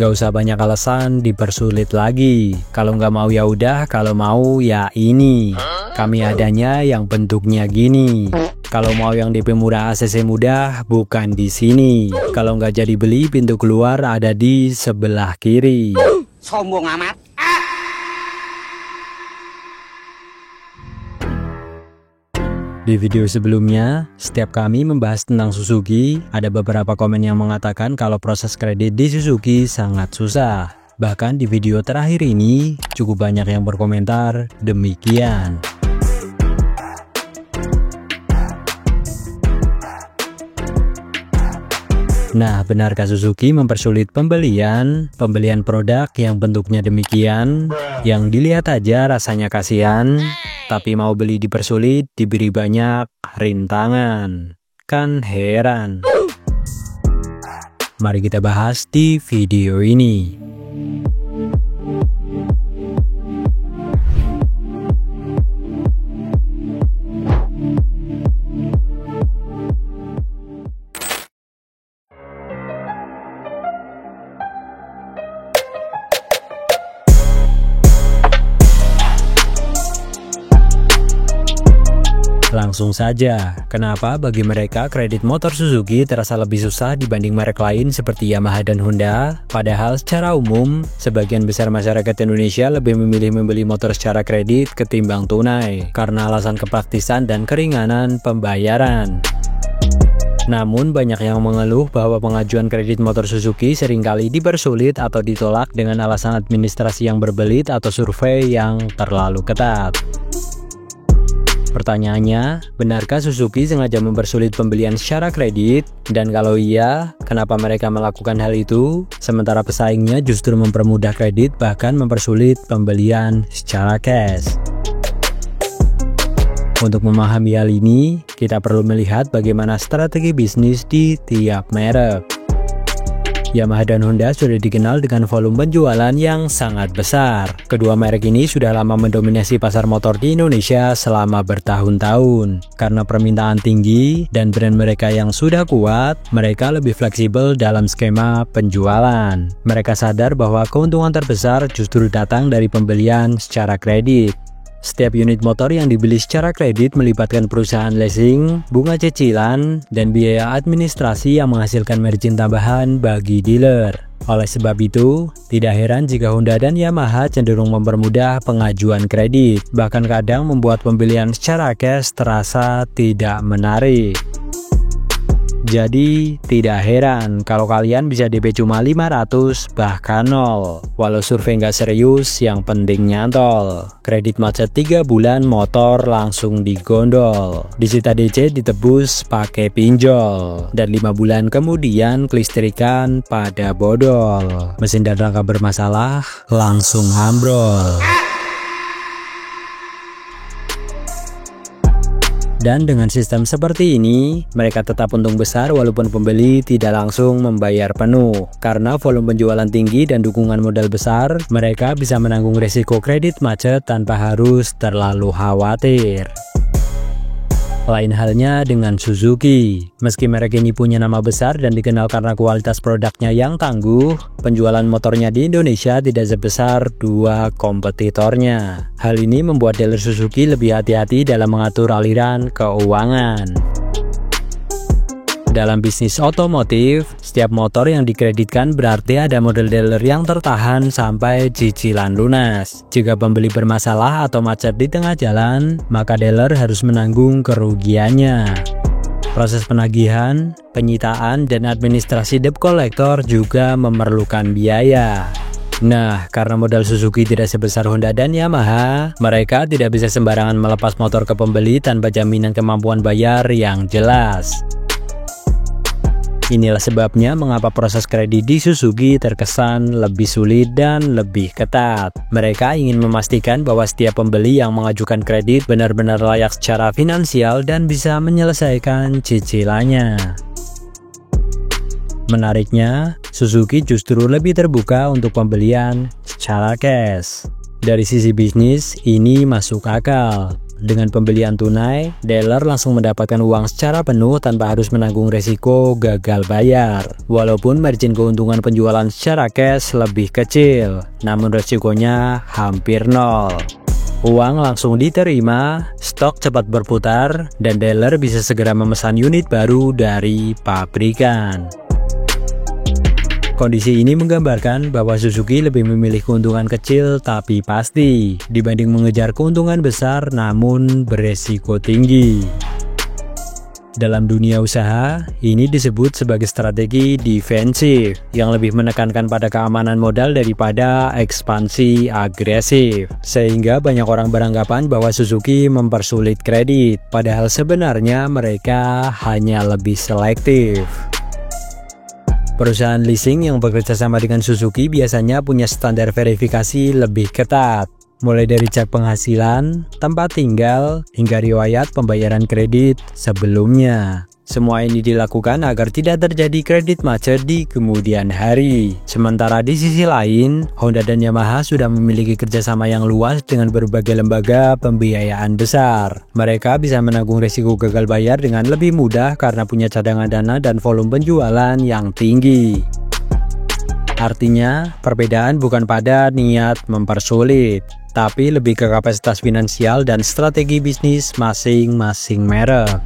Nggak usah banyak alasan dipersulit lagi. Kalau nggak mau ya udah, kalau mau ya ini. Kami adanya yang bentuknya gini. Kalau mau yang DP murah ACC mudah, bukan di sini. Kalau nggak jadi beli, pintu keluar ada di sebelah kiri. Sombong amat. Di video sebelumnya, setiap kami membahas tentang Suzuki, ada beberapa komen yang mengatakan kalau proses kredit di Suzuki sangat susah. Bahkan di video terakhir ini, cukup banyak yang berkomentar demikian. Nah, benarkah Suzuki mempersulit pembelian produk yang bentuknya demikian, yang dilihat aja rasanya kasihan, tapi mau beli dipersulit, diberi banyak rintangan? Kan heran. Mari kita bahas di video ini. Langsung saja, kenapa bagi mereka kredit motor Suzuki terasa lebih susah dibanding merek lain seperti Yamaha dan Honda? Padahal secara umum, sebagian besar masyarakat Indonesia lebih memilih membeli motor secara kredit ketimbang tunai, karena alasan kepraktisan dan keringanan pembayaran. Namun banyak yang mengeluh bahwa pengajuan kredit motor Suzuki seringkali dipersulit atau ditolak dengan alasan administrasi yang berbelit atau survei yang terlalu ketat. Pertanyaannya, benarkah Suzuki sengaja mempersulit pembelian secara kredit? Dan kalau iya, kenapa mereka melakukan hal itu? Sementara pesaingnya justru mempermudah kredit bahkan mempersulit pembelian secara cash. Untuk memahami hal ini, kita perlu melihat bagaimana strategi bisnis di tiap merek. Yamaha dan Honda sudah dikenal dengan volume penjualan yang sangat besar. Kedua merek ini sudah lama mendominasi pasar motor di Indonesia selama bertahun-tahun. Karena permintaan tinggi dan brand mereka yang sudah kuat, mereka lebih fleksibel dalam skema penjualan. Mereka sadar bahwa keuntungan terbesar justru datang dari pembelian secara kredit. Setiap unit motor yang dibeli secara kredit melibatkan perusahaan leasing, bunga cicilan, dan biaya administrasi yang menghasilkan margin tambahan bagi dealer. Oleh sebab itu, tidak heran jika Honda dan Yamaha cenderung mempermudah pengajuan kredit, bahkan kadang membuat pembelian secara cash terasa tidak menarik. Jadi, tidak heran kalau kalian bisa DP cuma 500 bahkan 0. Walau survei nggak serius, yang penting nyantol. Kredit macet 3 bulan, motor langsung digondol. Disita DC ditebus pakai pinjol. Dan 5 bulan kemudian kelistrikan pada bodol. Mesin dan rangka bermasalah, langsung ambrol. Dan dengan sistem seperti ini, mereka tetap untung besar walaupun pembeli tidak langsung membayar penuh. Karena volume penjualan tinggi dan dukungan modal besar, mereka bisa menanggung risiko kredit macet tanpa harus terlalu khawatir. Lain halnya dengan Suzuki. Meski merek ini punya nama besar dan dikenal karena kualitas produknya yang tangguh, penjualan motornya di Indonesia tidak sebesar dua kompetitornya. Hal ini membuat dealer Suzuki lebih hati-hati dalam mengatur aliran keuangan. Dalam bisnis otomotif, setiap motor yang dikreditkan berarti ada model dealer yang tertahan sampai cicilan lunas. Jika pembeli bermasalah atau macet di tengah jalan, maka dealer harus menanggung kerugiannya. Proses penagihan, penyitaan, dan administrasi debt collector juga memerlukan biaya. Nah, karena modal Suzuki tidak sebesar Honda dan Yamaha, mereka tidak bisa sembarangan melepas motor ke pembeli tanpa jaminan kemampuan bayar yang jelas. Inilah sebabnya mengapa proses kredit di Suzuki terkesan lebih sulit dan lebih ketat. Mereka ingin memastikan bahwa setiap pembeli yang mengajukan kredit benar-benar layak secara finansial dan bisa menyelesaikan cicilannya. Menariknya, Suzuki justru lebih terbuka untuk pembelian secara cash. Dari sisi bisnis, ini masuk akal. Dengan pembelian tunai, dealer langsung mendapatkan uang secara penuh tanpa harus menanggung resiko gagal bayar. Walaupun margin keuntungan penjualan secara cash lebih kecil, namun resikonya hampir nol. Uang langsung diterima, stok cepat berputar, dan dealer bisa segera memesan unit baru dari pabrikan. Kondisi ini menggambarkan bahwa Suzuki lebih memilih keuntungan kecil tapi pasti dibanding mengejar keuntungan besar namun beresiko tinggi. Dalam dunia usaha, ini disebut sebagai strategi defensif yang lebih menekankan pada keamanan modal daripada ekspansi agresif. Sehingga banyak orang beranggapan bahwa Suzuki mempersulit kredit, padahal sebenarnya mereka hanya lebih selektif. Perusahaan leasing yang bekerja sama dengan Suzuki biasanya punya standar verifikasi lebih ketat. Mulai dari cek penghasilan, tempat tinggal, hingga riwayat pembayaran kredit sebelumnya. Semua ini dilakukan agar tidak terjadi kredit macet di kemudian hari. Sementara di sisi lain, Honda dan Yamaha sudah memiliki kerjasama yang luas dengan berbagai lembaga pembiayaan besar. Mereka bisa menanggung risiko gagal bayar dengan lebih mudah karena punya cadangan dana dan volume penjualan yang tinggi. Artinya, perbedaan bukan pada niat mempersulit, tapi lebih ke kapasitas finansial dan strategi bisnis masing-masing merek.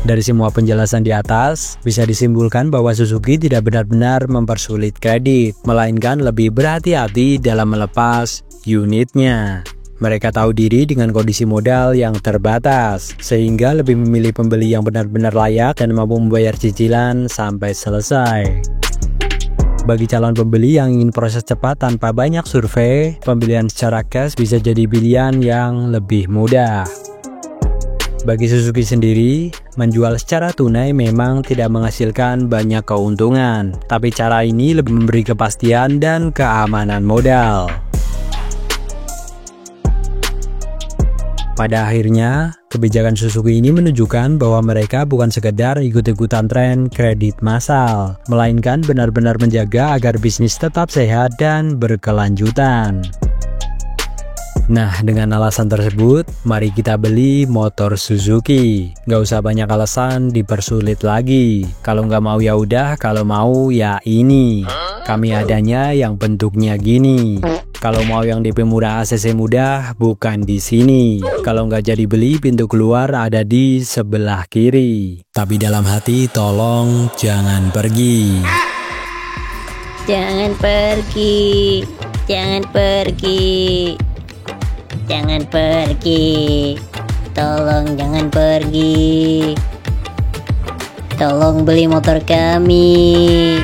Dari semua penjelasan di atas, bisa disimpulkan bahwa Suzuki tidak benar-benar mempersulit kredit, melainkan lebih berhati-hati dalam melepas unitnya. Mereka tahu diri dengan kondisi modal yang terbatas, sehingga lebih memilih pembeli yang benar-benar layak dan mampu membayar cicilan sampai selesai. Bagi calon pembeli yang ingin proses cepat tanpa banyak survei, pembelian secara cash bisa jadi pilihan yang lebih mudah. Bagi Suzuki sendiri, menjual secara tunai memang tidak menghasilkan banyak keuntungan, tapi cara ini lebih memberi kepastian dan keamanan modal. Pada akhirnya, kebijakan Suzuki ini menunjukkan bahwa mereka bukan sekedar ikut-ikutan tren kredit massal, melainkan benar-benar menjaga agar bisnis tetap sehat dan berkelanjutan. Nah, dengan alasan tersebut, mari kita beli motor Suzuki. Gak usah banyak alasan dipersulit lagi. Kalau nggak mau ya udah, kalau mau ya ini. Kami adanya yang bentuknya gini. Kalau mau yang DP murah ACC mudah, bukan di sini. Kalau nggak jadi beli, pintu keluar ada di sebelah kiri. Tapi dalam hati, tolong jangan pergi. Jangan pergi. Jangan pergi. Jangan pergi. Tolong jangan pergi. Tolong beli motor kami.